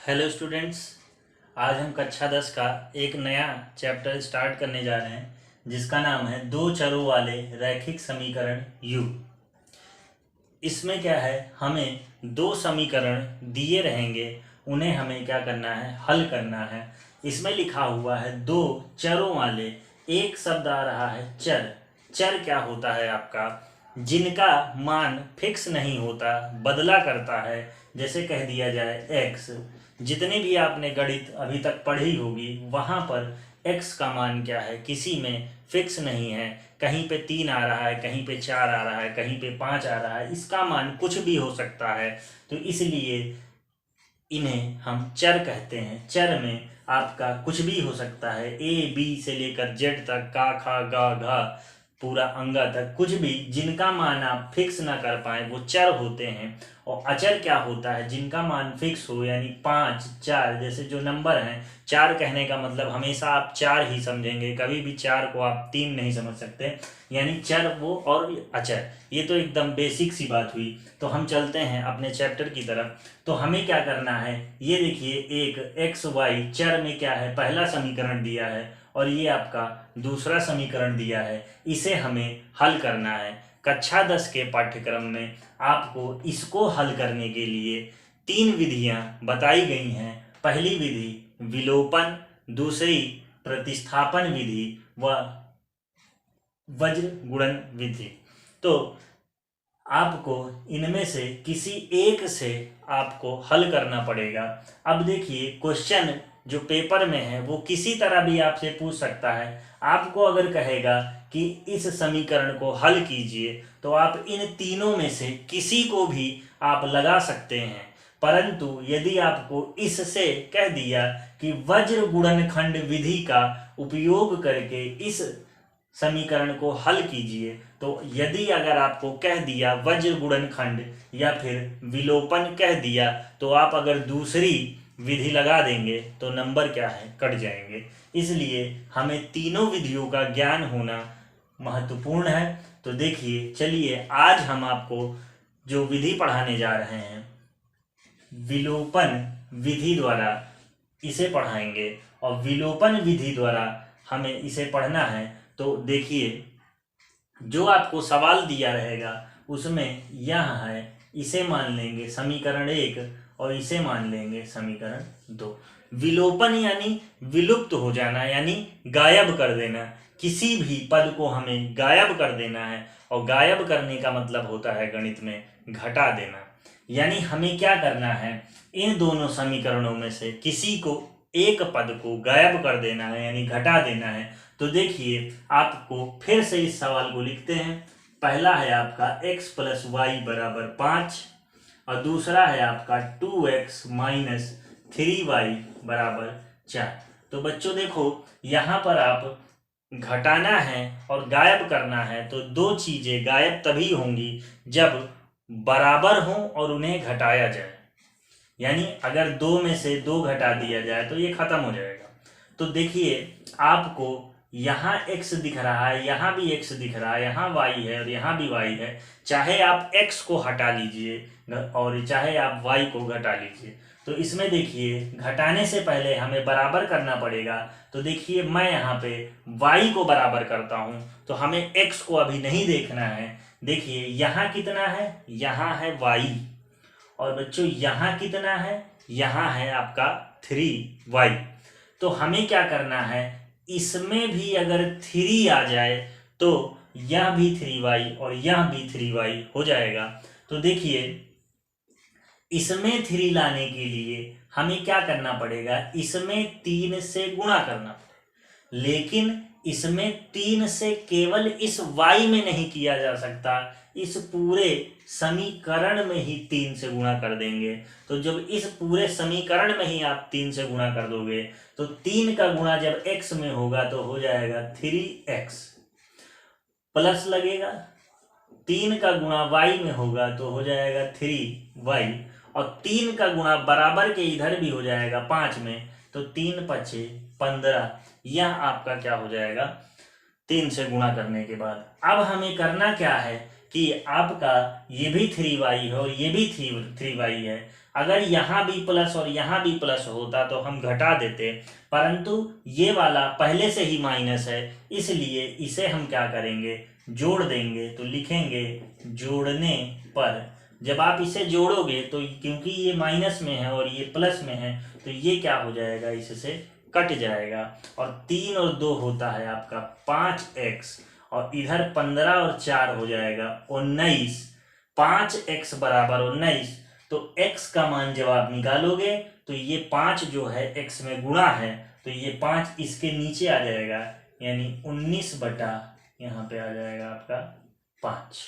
Hello students. आज हम कक्षा 10 का एक नया चैप्टर स्टार्ट करने जा रहे हैं जिसका नाम है दो चरों वाले रैखिक समीकरण यू। इसमें क्या है, हमें दो समीकरण दिए रहेंगे, उन्हें हमें क्या करना है, हल करना है। इसमें लिखा हुआ है दो चरों वाले, एक शब्द आ रहा है चर। चर क्या होता है आपका, जिनका मान फिक्स नहीं होता, बदला करता है। जैसे कह दिया जाए एक्स, जितने भी आपने गणित अभी तक पढ़ी होगी वहाँ पर एक्स का मान क्या है, किसी में फिक्स नहीं है। कहीं पे 3 आ रहा है, कहीं पे 4 आ रहा है, कहीं पे 5 आ रहा है, इसका मान कुछ भी हो सकता है। तो इसलिए इन्हें हम चर कहते हैं। चर में आपका कुछ भी हो सकता है, ए बी से लेकर जेड तक, का खा गा घा पूरा अंगा तक, कुछ भी जिनका मान आप फिक्स ना कर पाए वो चर होते हैं। और अचर क्या होता है, जिनका मान फिक्स हो, यानी 5 4 जैसे जो नंबर हैं। 4 कहने का मतलब हमेशा आप 4 ही समझेंगे, कभी भी 4 को आप 3 नहीं समझ सकते। यानी चर वो और अचर, ये तो एकदम बेसिक सी बात हुई। तो हम चलते हैं अपने चैप्टर की तरफ। तो हमें क्या करना है, ये देखिए एक एक्स वाई चर में क्या है, पहला समीकरण दिया है और ये आपका दूसरा समीकरण दिया है, इसे हमें हल करना है। कक्षा 10 के पाठ्यक्रम में आपको इसको हल करने के लिए 3 विधियां बताई गई हैं। पहली विधि विलोपन, दूसरी प्रतिस्थापन विधि व वज्र गुणन विधि। तो आपको इनमें से किसी एक से आपको हल करना पड़ेगा। अब देखिए क्वेश्चन जो पेपर में है वो किसी तरह भी आपसे पूछ सकता है। आपको अगर कहेगा कि इस समीकरण को हल कीजिए तो आप इन तीनों में से किसी को भी आप लगा सकते हैं। परंतु यदि आपको इससे कह दिया कि वज्र गुणनखंड विधि का उपयोग करके इस समीकरण को हल कीजिए, तो यदि अगर आपको कह दिया वज्र गुणनखंड या फिर विलोपन कह दिया, तो आप अगर दूसरी विधि लगा देंगे तो नंबर क्या है, कट जाएंगे। इसलिए हमें तीनों विधियों का ज्ञान होना महत्वपूर्ण है। तो देखिए चलिए आज हम आपको जो विधि पढ़ाने जा रहे हैं विलोपन विधि द्वारा इसे पढ़ाएंगे। और विलोपन विधि द्वारा हमें इसे पढ़ना है। तो देखिए जो आपको सवाल दिया रहेगा उसमें यह है, इसे मान लेंगे समीकरण 1 और इसे मान लेंगे समीकरण 2। विलोपन यानी विलुप्त हो जाना, यानी गायब कर देना। किसी भी पद को हमें गायब कर देना है, और गायब करने का मतलब होता है गणित में घटा देना। यानी हमें क्या करना है, इन दोनों समीकरणों में से किसी को एक पद को गायब कर देना है, यानी घटा देना है। तो देखिए आपको फिर से इस सवाल को लिखते हैं। पहला है आपका x प्लस वाई बराबर 5 और दूसरा है आपका 2x माइनस 3y बराबर 4। तो बच्चों देखो यहाँ पर आप घटाना है और गायब करना है, तो दो चीजें गायब तभी होंगी जब बराबर हों और उन्हें घटाया जाए। यानी अगर दो में से दो घटा दिया जाए तो ये खत्म हो जाएगा। तो देखिए आपको यहाँ x दिख रहा है, यहाँ भी x दिख रहा है, यहाँ y है और यहाँ भी y है। चाहे आप x को हटा लीजिए और चाहे आप y को घटा लीजिए। तो इसमें देखिए घटाने से पहले हमें बराबर करना पड़ेगा। तो देखिए मैं यहाँ पे y को बराबर करता हूँ, तो हमें x को अभी नहीं देखना है। देखिए यहाँ कितना है, यहाँ है y, और बच्चों यहाँ कितना है, यहाँ है आपका 3y। तो हमें क्या करना है, इसमें भी अगर 3 आ जाए तो यह भी 3y और यह भी 3y हो जाएगा। तो देखिए इसमें 3 लाने के लिए हमें क्या करना पड़ेगा, इसमें 3 से गुणा करना पड़ेगा। लेकिन इसमें 3 से केवल इस y में नहीं किया जा सकता, इस पूरे समीकरण में ही 3 से गुणा कर देंगे। तो जब इस पूरे समीकरण में ही आप 3 से गुणा कर दोगे तो 3 का गुणा जब x में होगा तो हो जाएगा 3x, प्लस लगेगा 3 का गुणा y में होगा तो हो जाएगा 3y, और 3 का गुणा बराबर के इधर भी हो जाएगा 5 में, तो 3 पचे 15। यह आपका क्या हो जाएगा 3 से गुणा करने के बाद। अब हमें करना क्या है कि आपका ये भी 3y है और ये भी 3y है। अगर यहाँ भी प्लस और यहाँ भी प्लस होता तो हम घटा देते, परंतु ये वाला पहले से ही माइनस है, इसलिए इसे हम क्या करेंगे, जोड़ देंगे। तो लिखेंगे जोड़ने पर, जब आप इसे जोड़ोगे तो क्योंकि ये माइनस में है और ये प्लस में है तो ये क्या हो जाएगा, इससे कट जाएगा। और 3 और 2 होता है आपका 5x, और इधर 15 और 4 हो जाएगा 19। 5x बराबर 19। तो x का मान जब आप निकालोगे तो ये 5 जो है x में गुणा है, तो ये 5 इसके नीचे आ जाएगा, यानी 19 बटा यहाँ पे आ जाएगा आपका 5।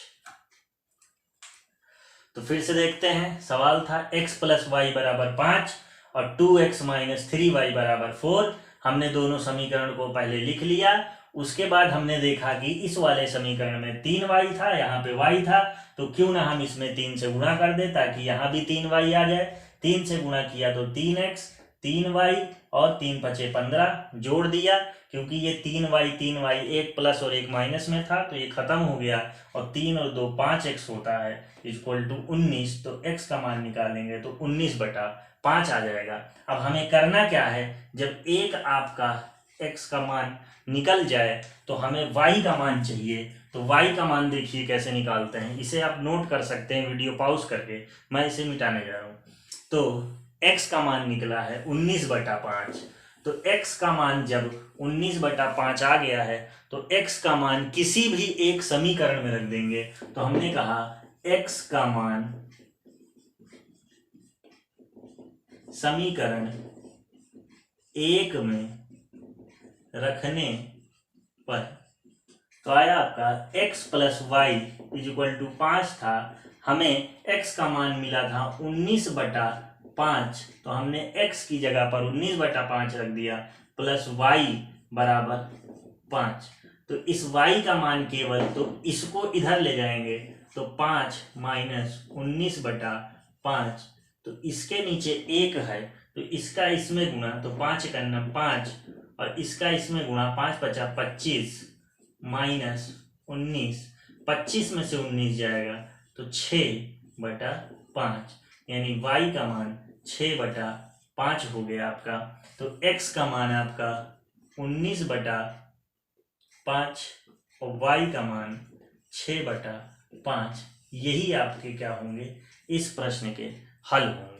तो फिर से देखते हैं, सवाल था x प्लस वाई बराबर 5 और 2x माइनस 3y बराबर 4। हमने दोनों समीकरण को पहले लिख लिया। उसके बाद हमने देखा कि इस वाले समीकरण में 3y था, यहाँ पे y था, तो क्यों ना हम इसमें 3 से गुणा कर दे ताकि यहाँ भी 3y आ जाए। 3 से गुणा किया तो 3x, 3y और 3 पचे 15, जोड़ दिया। क्योंकि ये 3y एक प्लस और एक माइनस में था तो ये खत्म हो गया, और 3 और 2 5x होता है इक्वल टू 19। तो x का मान निकालेंगे तो 19 बटा 5 आ जाएगा। अब हमें करना क्या है, जब एक आपका x का मान निकल जाए तो हमें y का मान चाहिए। तो y का मान देखिए कैसे निकालते हैं, इसे आप नोट कर सकते हैं वीडियो पॉज करके, मैं इसे मिटाने जा रहा हूँ। तो x का मान निकला है 19 बटा 5। तो x का मान जब 19 बटा 5 आ गया है तो x का मान किसी भी एक समीकरण में रख देंगे। तो हमने कहा x का मान समीकरण 1 में रखने पर, तो आया आपका x plus y equal to 5 था। हमें x का मान मिला था 19 बटा 5, तो हमने x की जगह पर 19 बटा 5 रख दिया, प्लस y बराबर 5। तो इस y का मान केवल, तो इसको इधर ले जाएंगे तो 5 माइनस 19 बटा 5, तो इसके नीचे 1 है तो इसका इसमें गुणा, तो 5 करना 5, और इसका इसमें गुणा, 5 पचा 25 माइनस 19, 25 में से 19 जाएगा तो 6 बटा 5, यानी y का मान 6 बटा 5 हो गया आपका। तो x का मान आपका 19 बटा 5 और y का मान 6 बटा 5, यही आपके क्या होंगे, इस प्रश्न के हल होंगे।